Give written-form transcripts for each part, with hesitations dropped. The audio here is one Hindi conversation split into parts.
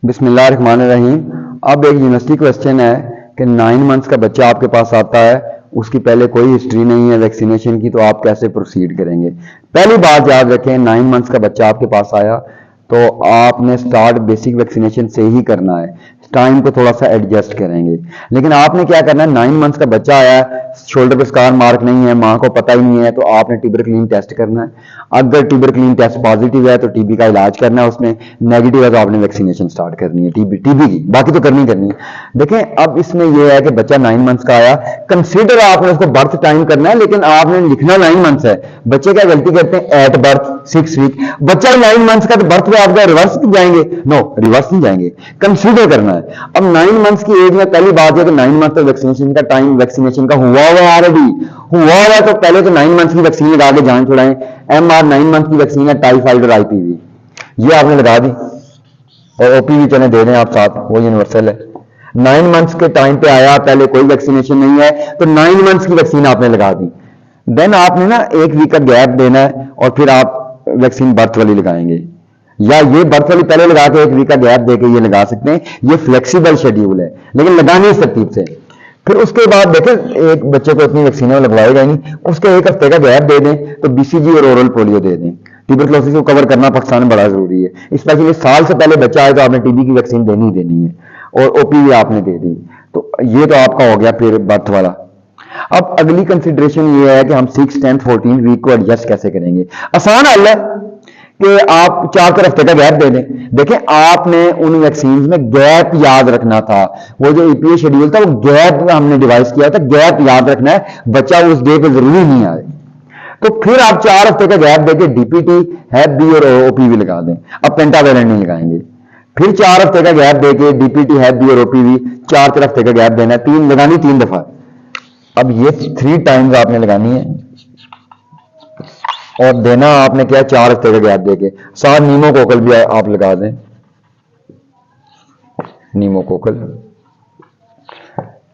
बिस्मिल्लाहिर्रहमानिर्रहीम। अब एक यूनिवर्सिटी क्वेश्चन है कि 9 मंथ्स का बच्चा आपके पास आता है, उसकी पहले कोई हिस्ट्री नहीं है वैक्सीनेशन की, तो आप कैसे प्रोसीड करेंगे। पहली बात याद रखें, 9 मंथ्स का बच्चा आपके पास आया तो आपने स्टार्ट बेसिक वैक्सीनेशन से ही करना है, टाइम को थोड़ा सा एडजस्ट करेंगे। लेकिन आपने क्या करना है, 9 मंथ्स का बच्चा आया है, शोल्डर पर स्कार मार्क नहीं है, माँ को पता ही नहीं है, तो आपने ट्यूबरक्लीन टेस्ट करना है। अगर ट्यूबरक्लीन टेस्ट पॉजिटिव है तो टीबी का इलाज करना है, उसमें नेगेटिव है तो आपने वैक्सीनेशन स्टार्ट करनी है टीबी की, बाकी तो करनी है। देखें, अब इसमें यह है कि बच्चा 9 मंथ्स का आया, कंसीडर आपने उसको बर्थ टाइम करना है, लेकिन आपने लिखना 9 मंथ्स है। बच्चे क्या गलती करते हैं, एट बर्थ 6 वीक, बच्चा 9 मंथ्स का, तो बर्थ पे आपका रिवर्स जाएंगे, नो रिवर्स नहीं जाएंगे, कंसीडर करना है। अब 9 मंथ्स की एज में पहली बात है कि 9 मंथ तक वैक्सीनेशन का टाइम वैक्सीनेशन का हुआ हुआ ऑलरेडी हुआ हुआ, तो पहले तो 9 मंथ्स की वैक्सीन लगा के जान छुड़ाएं। एमआर 9 मंथ की वैक्सीन है, टाइफाइड और आईपीवी, ये आपने लगा दी, और ओपीवी चले दे दें आप साथ, वो यूनिवर्सल है। 9 मंथ्स के टाइम पे आया, पहले कोई वैक्सीनेशन नहीं है, तो 9 मंथ्स की वैक्सीन आपने लगा दी। देन आपने ना 1 वीक का गैप देना है, और फिर आप वैक्सीन बर्थ वाली लगाएंगे, या ये बर्थ वाली पहले लगा के 1 वीक का गैप देके ये लगा सकते हैं। ये फ्लेक्सिबल शेड्यूल है, लेकिन लगानी इस तरतीब से। फिर उसके बाद देखें, एक बच्चे को इतनी वैक्सीनें लगवाएगा नहीं, उसके 1 हफ्ते का गैप दे दें, तो बीसीजी और ओरल पोलियो दे दें। ट्यूबरक्लोसिस को कवर करना पाकिस्तान में बड़ा जरूरी है, स्पेशली साल से पहले बच्चा आए तो आपने टीबी की वैक्सीन देनी ही देनी है, और ओपीवी आपने दे दी। तो ये तो आपका हो गया फिर बर्थ वाला। अब अगली कंसिडरेशन ये है कि हम 6, 10, 14 वीक को एडजस्ट कैसे करेंगे। आसान हल है कि आप 4 हफ्ते का गैप दे दें। देखें, आपने उन वैक्सीन में गैप याद रखना था, वो जो ईपीए शेड्यूल था वो गैप हमने डिवाइस किया था, गैप याद रखना है, बच्चा उस डे पे जरूरी नहीं आए। तो फिर आप 4 हफ्ते का गैप देके डीपीटी, हैप बी और ओपीवी लगा दें। अब पेंटावेलेंट नहीं लगाएंगे। फिर 4 हफ्ते का गैप देके डीपीटी, हैप बी और ओपीवी 4 हफ्ते का गैप देना है, 3 लगानी 3 दफा। अब ये 3 टाइम्स आपने लगानी है, और देना आपने क्या, 4 हफ्ते का गैप देके। साथ नीमोकोकल भी आप लगा दें, नीमोकोकल।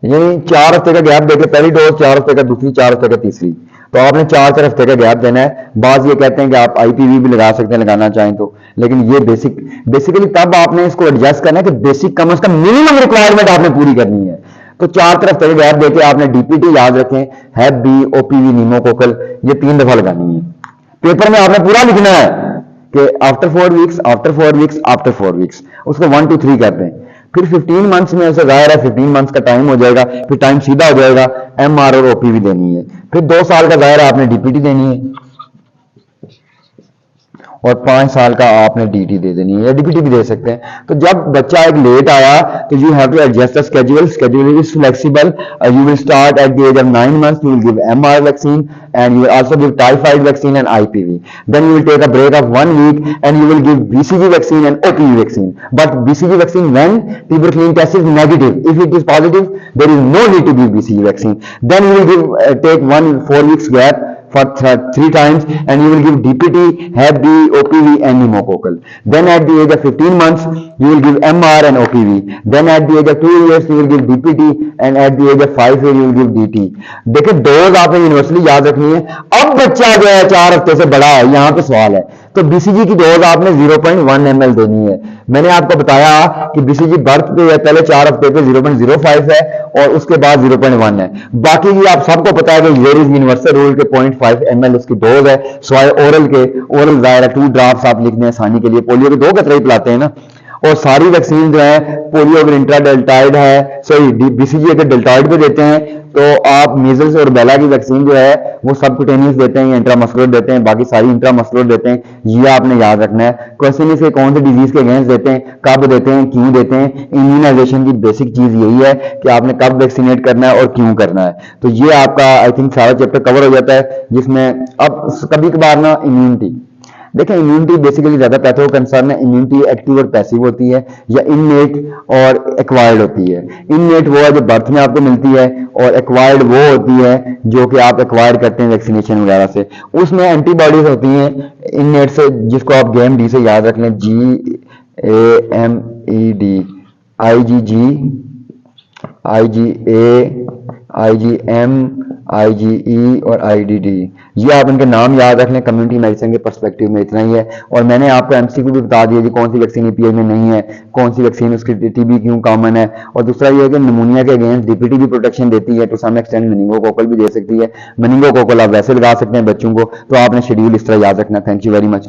यही 4 हफ्ते का गैप देके पहली डोज 4 हफ्ते का, दूसरी 4 हफ्ते का, तीसरी, तो आपने 4 हफ्ते का गैप देना है। बाज ये कहते हैं कि आप आईपीवी भी लगा सकते हैं लगाना चाहें तो, लेकिन ये बेसिकली तब आपने इसको एडजस्ट करना है कि बेसिक कम से कम मिनिमम रिक्वायरमेंट आपने पूरी करनी है। तो 4 हफ्ते का गैप देके आपने डीपीटी याद रखें, हैप बी, ओपीवी, नीमोकोकल, ये 3 दफा लगानी है। पेपर में आपने पूरा लिखना है कि after 4 weeks, after 4 weeks, after 4 weeks, उसको 1 2 3 करते हैं। फिर 15 मंथ्स में ऐसा जाहिर है 15 मंथ्स का टाइम हो जाएगा, फिर टाइम सीधा हो जाएगा, एमआर और ओपीवी देनी है। फिर 2 साल का जाहिर है आपने डीपीटी देनी है, और 5 साल का आपने डीटी दे देनी है, या डीपीटी भी दे सकते हैं। तो जब बच्चा एक लेट आया तो you have to adjust the schedule is flexible. You will start at the age of 9 months, you will give MR vaccine, and you will also give typhoid vaccine and IPV. Then you will take a break of 1 week and you will give BCG vaccine and OPV vaccine. But BCG vaccine when tuberculin test is negative. If it is positive, there is no need to give BCG vaccine. Then you will give take 4 weeks gap for 3 times, and you will give DPT, Hep B, OPV and pneumococcal. Then at the age of 15 months you will give MR and OPV. Then at the age of 2 years you will give DPT, and at the age of 5 years you will give DT. देखिए, डोज आपने यूनिवर्सली याद रखनी है। अब बच्चा जो है 4 हफ्ते से बड़ा है, यहाँ पे सवाल है, तो बीसीजी की डोज आपने 0.1 ml देनी है। मैंने आपको बताया कि बीसीजी बर्थ पे है, पहले 4 हफ्ते पे 0.05 है, और उसके बाद 0.1 है। बाकी भी आप सबको पता है कि वेर इज यूनिवर्सल रूल के 0.5 ml उसकी डोज है, स्वाय ओरल के। ओरल जाहिर है 2 ड्रॉप्स आप लिखने आसानी के लिए, पोलियो के 2 कतरे ही पिलाते हैं ना। और सारी वैक्सीन जो है, पोलियो अगर इंट्राडेल्टाइड है, सॉरी बीसीजी अगर डेल्टाइड पे देते हैं, तो आप मीजल्स और बेला की वैक्सीन जो है वो सबकुटेनियस देते हैं या इंट्रामस्कुलर देते हैं, बाकी सारी इंट्रामस्कुलर देते हैं। ये आपने याद रखना है। क्वेश्चन इसके कौन से डिजीज के अगेंस्ट देते हैं, कब देते हैं, क्यों देते हैं। इम्यूनाइजेशन की बेसिक चीज यही है कि आपने कब वैक्सीनेट करना है और क्यों करना है। तो ये आपका आई थिंक सारा चैप्टर कवर हो जाता है, जिसमें अब कभी कभार ना इम्यूनिटी, देखें इम्यूनिटी बेसिकली ज्यादा पैथो कंसर्न है। इम्यूनिटी एक्टिव और पैसिव होती है, या इननेट और एक्वायर्ड होती है। इननेट वो है जो बर्थ में आपको मिलती है, और एक्वायर्ड वो होती है जो कि आप एक्वायर्ड करते हैं वैक्सीनेशन वगैरह से। उसमें एंटीबॉडीज होती हैं इननेट से, जिसको आप गेम डी से याद रख लें, GAMED, IgG, IgA, IgM, IgE और IDD, ये आप इनके नाम याद रख लें। कम्युनिटी मेडिसिन के पर्सपेक्टिव में इतना ही है। और मैंने आपको MCQ भी बता दिया जी, कौन सी वैक्सीन EPI में नहीं है, कौन सी वैक्सीन उसकी TB क्यों कॉमन है। और दूसरा ये है कि निमोनिया के अगेंस्ट DPT भी प्रोटेक्शन देती है, टू सम एक्सटेंड मेनिंगोकोकल भी दे सकती है। मेनिंगोकोकल आप वैसे लगा सकते हैं बच्चों को, तो आपने शेड्यूल इस तरह याद रखना। Thank you very much.